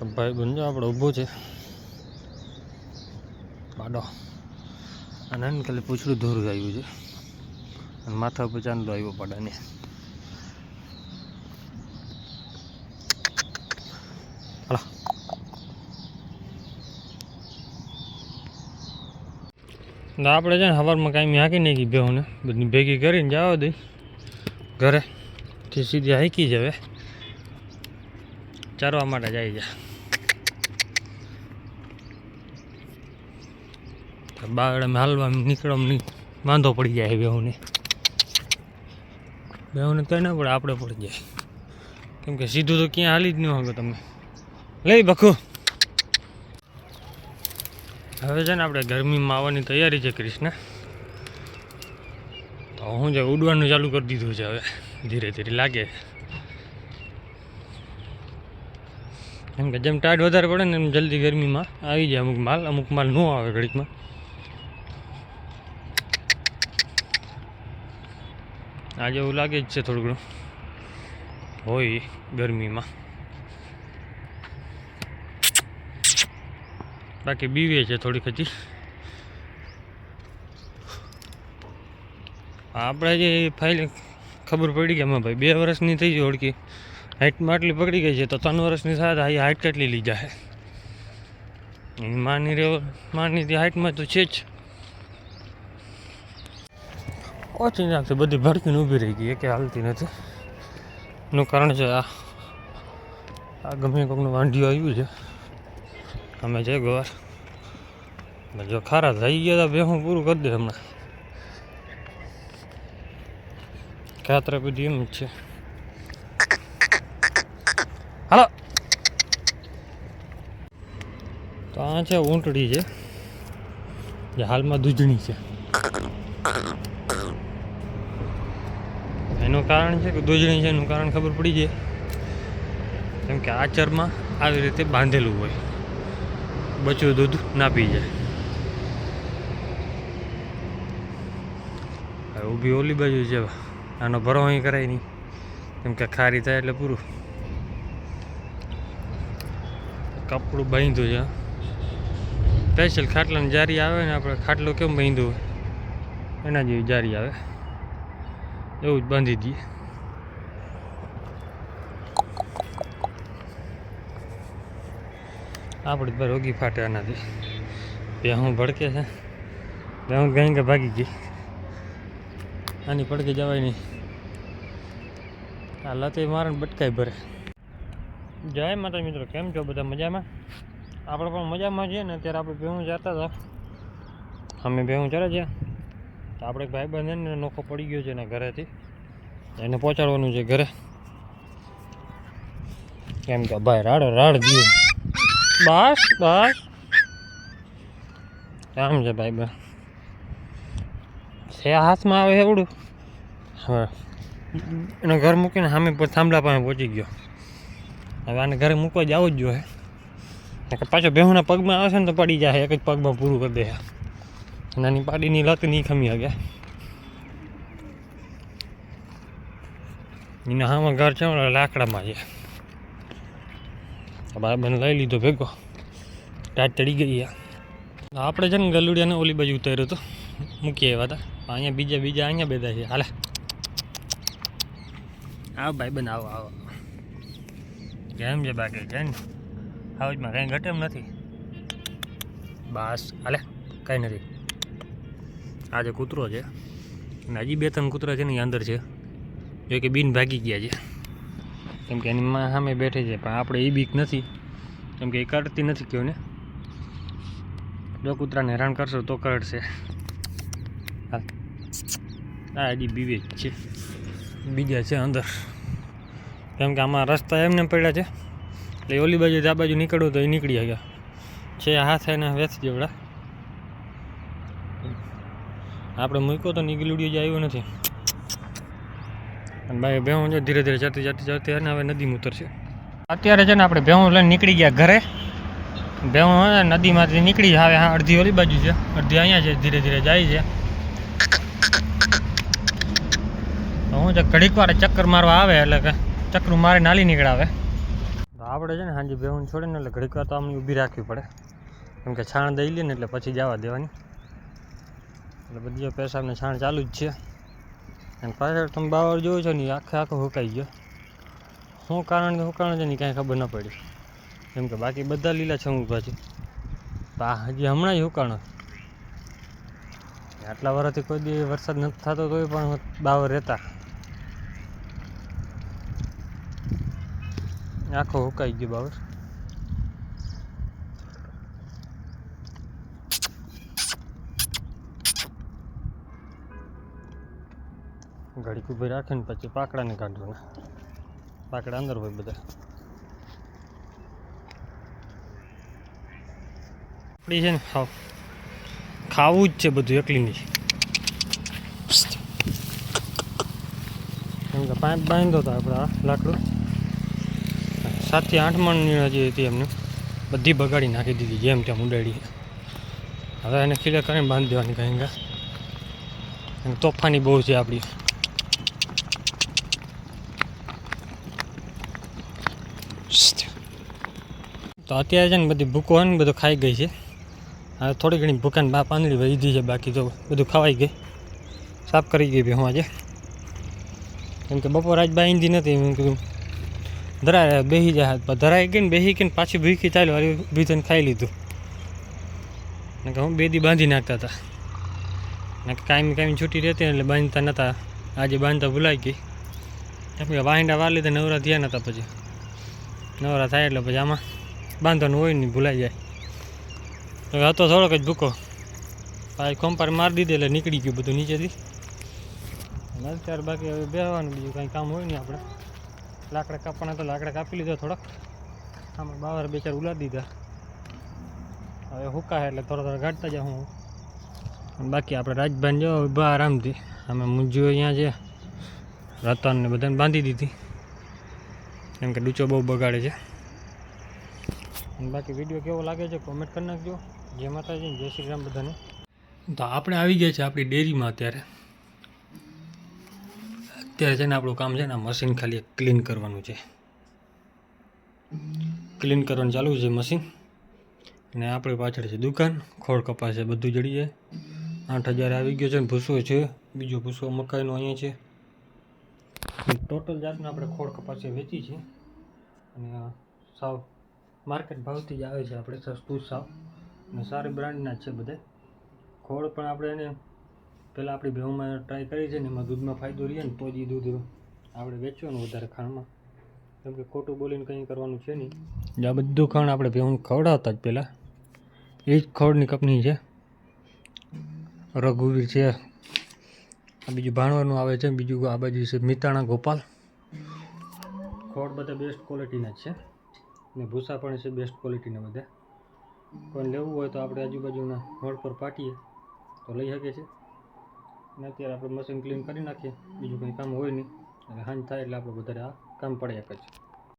તો ભાઈ બંધ આપણે ઊભો છે પાડો અને ખાલી પૂછડું દૂર આવ્યું છે અને માથા ઉપર ચાંદલો આવ્યો પાડાને. આપણે છે ને સવારમાં કાંઈ હાંકી નાખી બેહોને બધી ભેગી કરીને જવા દઈ ઘરેથી સીધી હાંકી જ હવે ચારવા માટે જાય છે. બાગડે હાલવા નીકળવા વાંધો પડી જાય બેહોને કંઈ ના પડે આપણે પડી જાય કેમ કે સીધું તો ક્યાં હાલી જ ન હોય. તમે લઈ બખો હવે છે ને આપણે ગરમીમાં આવવાની તૈયારી છે કૃષ્ણ. તો હું જે ઉડવાનું ચાલુ કરી દીધું છે હવે ધીરે ધીરે લાગે કેમ કે જેમ ટાઈટ વધારે પડે ને એમ જલ્દી ગરમીમાં આવી જાય અમુક માલ ન આવે ઘડીકમાં. આજે એવું લાગે જ છે થોડું ઘણું હોય ગરમીમાં. બાકી બીવે છે થોડીક હજી. આપણે જે ફાઇલ ખબર પડી કે એમાં ભાઈ 2 વર્ષની થઈ ગઈ ઓળખી હાઇટમાં આટલી પકડી ગઈ છે તો 3 વર્ષની સાથે હાઇટ કેટલી લઈ જાય માની તે હાઇટમાં તો છે જ ઓછી નાખશે બધી ભડકીને ઊભી રહી ગઈ કે હાલતી નથી. એનું કારણ છે આ ગમે કોઈકનું વાંઢિયું આવ્યું છે અમે છે ગવાર જો ખારા થઈ ગયા હતા બેહું પૂરું કરી દે હમણાં ખાતરા બધી એમ જ છે. હાલો તો આ છે ઊંટડી છે જે હાલમાં દૂધણી છે. એનું કારણ છે કે દૂધણી છે એનું કારણ ખબર પડી જાય કેમ કે આચરમાં આવી રીતે બાંધેલું હોય બચ્ચું દૂધ ના પી જાય. ઊભી ઓલી બાજુ છે આનો ભરો અહીં કરાય નહીં કેમ કે ખારી થાય એટલે પૂરું. કપડું બાંધ્યું છે સ્પેશિયલ ખાટલાની જારી આવે ને આપણે ખાટલો કેમ બાંધ્યો હોય એના જેવી જારી આવે એવું જ બાંધી દઈએ. આપણે તો રોગી ફાટે આનાથી બેહું ભડકે છે બેહું ગઈ કે ભાગી ગઈ આની પડકે જવાય નહીં. આ લતે મારે બટકાઈ ભરે. જય માતા મિત્રો, કેમ છો બધા? મજામાં? આપણે પણ મજામાં છીએ ને. અત્યારે આપણે ભેહું જતા હતા અમે ભેહું ચડે છે તો આપણે ભાઈ બંધ ને નોખો પડી ગયો છે એના ઘરેથી એને પહોંચાડવાનું છે ઘરે કેમ કે ભાઈ રાડ દીધું બસ કામ છે ભાઈ બસ છે હાથમાં આવે એવડું. હવે એનું ઘર મૂકીને સામે પર થાંભલા પાસે પહોંચી ગયો. હવે આને ઘરે મૂકવા જ આવું જ જોઈએ પાછો બેહુના પગમાં આવે છે ને તો પડી જાય એક જ પગમાં પૂરું કરી દે. નાની પાડીની લત નહીં ખમી ગયા એના હામાં ઘર છે લાકડામાં છે. ભાઈ બને લઈ લીધો ભેગો ટાટ ચડી ગઈ. આપણે છે ને ગલુડિયાને ઓલી બાજુ ઉતાર્યો હતો મૂકી આવ્યા હતા. અહીંયા બીજા અહીંયા બેઠા છે. હાલે આવો ભાઈ બન આવો કેમ છે? બાકી છે ને હાઉસમાં કંઈ ઘટે એમ નથી બસ. હાલે કાંઈ નથી. આજે કૂતરો છે અને હજી 2-3 કૂતરા છે ને એ અંદર છે જો કે બીન ભાગી ગયા છે કેમ કે એની માં સામે બેઠી છે પણ આપણે એ બીક નથી કેમ કે એ કરતી નથી કહ્યું ને. જો કૂતરાને હેરાન કરશો તો કરડશે. હા હજી બીવે જ છે બીજા છે અંદર કેમ કે આમાં રસ્તા એમને પડ્યા છે એટલે ઓલી બાજુ આ બાજુ નીકળવું તો એ નીકળી ગયા છે. હાથ એના વેચ જેવડા આપણે મૂક્યો તો નીકળ્યું જ આવ્યો નથી. અને ભાઈ ભેહું છે ધીરે ધીરે જતી અને હવે નદીમાં ઉતરશે. અત્યારે છે ને આપણે ભેહું લઈને નીકળી ગયા ઘરે. ભેહું નદીમાંથી નીકળી હવે અડધી ઓલી બાજુ છે અડધી અહીંયા છે ધીરે ધીરે જાય છે. હું જે ઘડીક વાર ચક્કર મારવા આવે એટલે કે ચક્કર મારે નાલી નીકળાવે. આપણે છે ને સાંજે બેહું છોડીને એટલે ઘડીક વાર તો આમની ઊભી રાખવી પડે, કેમ કે છાણ દઈ લે ને એટલે પછી જવા દેવાની. એટલે બધી પેશાબને છાણ ચાલુ જ છે. અને પાછળ તમે બાવળ જોવો છો ને આખો હુકાઈ ગયો. શું કારણ છે ને કાંઈ ખબર ન પડી, કેમ કે બાકી બધા લીલા છમ ઊભા છે. તો આ હજી હમણાં જ હુકાણો. આટલા વર્ષથી કોઈ દી વરસાદ નથી થતો તોય પણ બાવળ રહેતા. આખો હુકાઈ ગયો બાવળ. ઘડીક ઊભી રાખીને પછી પાકડાને કાઢવાના. પાકડા અંદર હોય બધા. આપણી છે ને ખાવું જ છે બધું એકલીની. કેમ કે પાઇપ બાંધ્યો હતો આપણે આ લાકડું 7 થી 8 મણની હજી હતી એમને, બધી બગાડી નાખી દીધી જેમ તેમ ઉડાડી. હવે એને ખીલે કરીને બાંધી દેવાની કંઈ અને તોફાની બહુ છે આપણી. તો અત્યારે છે ને બધી ભૂકો હોય ને બધું ખાઈ ગઈ છે. હવે થોડી ઘણી ભૂકાને પાંદડી વધી છે, બાકી તો બધું ખવાઈ ગઈ. સાફ કરી ગઈ ભી હું આજે, કેમ કે બપોર આજ બાંધી નથી. મેં કીધું ધરાય બેસી જાય, ધરાઈ ગઈ ને બેસી ગઈ ને પાછી ભૂખી ચાલ્યો વાળી ઊભી થઈને ખાઈ લીધું. ને કે હું 2 દી બાંધી નાખતા હતા ને કાયમી છૂટી રહેતી એટલે બાંધતા નહોતા. આજે બાંધતા ભૂલાઈ ગઈ, કેમ કે વાહિંડા વાર લીધા નવરા થયા નહોતા. પછી નવરા થાય એટલે પછી આમાં બાંધવાનું હોય નહીં, ભૂલાઈ જાય. હવે હતો થોડોક જ ભૂકો, પાછી કોમ્પાર મારી દીધી એટલે નીકળી ગયું બધું નીચેથી. અત્યારે બાકી હવે બેસવાનું, બીજું કાંઈ કામ હોય નહીં આપણે. લાકડા કાપવાના તો લાકડા કાપી લીધા થોડાક, આમાં બાવર 2-4 ઉલાડી દીધા. હવે હુકાય એટલે થોડા કાઢતા જાઉં હું. બાકી આપણે રાજભાઈ જો ઊભા આરામથી. અમે મુંજીઓ અહીંયા છે, રતનને બધાને બાંધી દીધી, કેમ કે ડૂચો બહુ બગાડે છે. બાકી વિડીયો કેવો લાગે છે કોમેન્ટ કરી નાખજો. જય માતાજી, જય શ્રી રામ બધાને. તો આપણે આવી ગયા છે આપણી ડેરીમાં. અત્યારે છે ને આપણું કામ છે ને મશીન ખાલી ક્લીન કરવાનું છે. ક્લીન કરવાનું ચાલુ છે મશીન. અને આપણી પાછળ છે દુકાન, ખોળ કપાસ છે બધું જડી જાય. 8000 આવી ગયો છે ને ભૂસો છે, બીજો ભૂસો મકાઈનો અહીંયા છે. ટોટલ જાતના આપણે ખોળ કપાસ વેચી છે. અને સાવ માર્કેટ ભાવથી જ આવે છે, આપણે સસ્તું સાવ અને સારી બ્રાન્ડના જ છે બધા ખોળ. પણ આપણે એને પહેલાં આપણી ભેહુંમાં ટ્રાય કરી છે ને, એમાં દૂધમાં ફાયદો રહે ને તો જ એ દૂધ આપણે વેચવાનું વધારે ખાણમાં, કેમ કે ખોટું બોલીને કંઈ કરવાનું છે નહીં. આ બધું ખાણ આપણે ભેહું ખવડાવતા જ પહેલાં એ જ ખોળની કંપની છે, રઘુવીર છે. આ બીજું ભાણવાનું આવે છે, બીજું આ બાજુ છે મિતાણા ગોપાલ. ખોળ બધા બેસ્ટ ક્વોલિટીના જ છે ને ભૂસા પણ છે બેસ્ટ ક્વોલિટીના બધા. કોઈ લેવું હોય તો આપણે આજુબાજુના રોડ પર પાટીએ તો લઈ શકે છે. અને અત્યારે આપણે મશીન ક્લીન કરી નાખીએ, બીજું કંઈ કામ હોય નહીં. અને સાંજ થાય એટલે આપણે વધારે આ કામ પડે એક જ.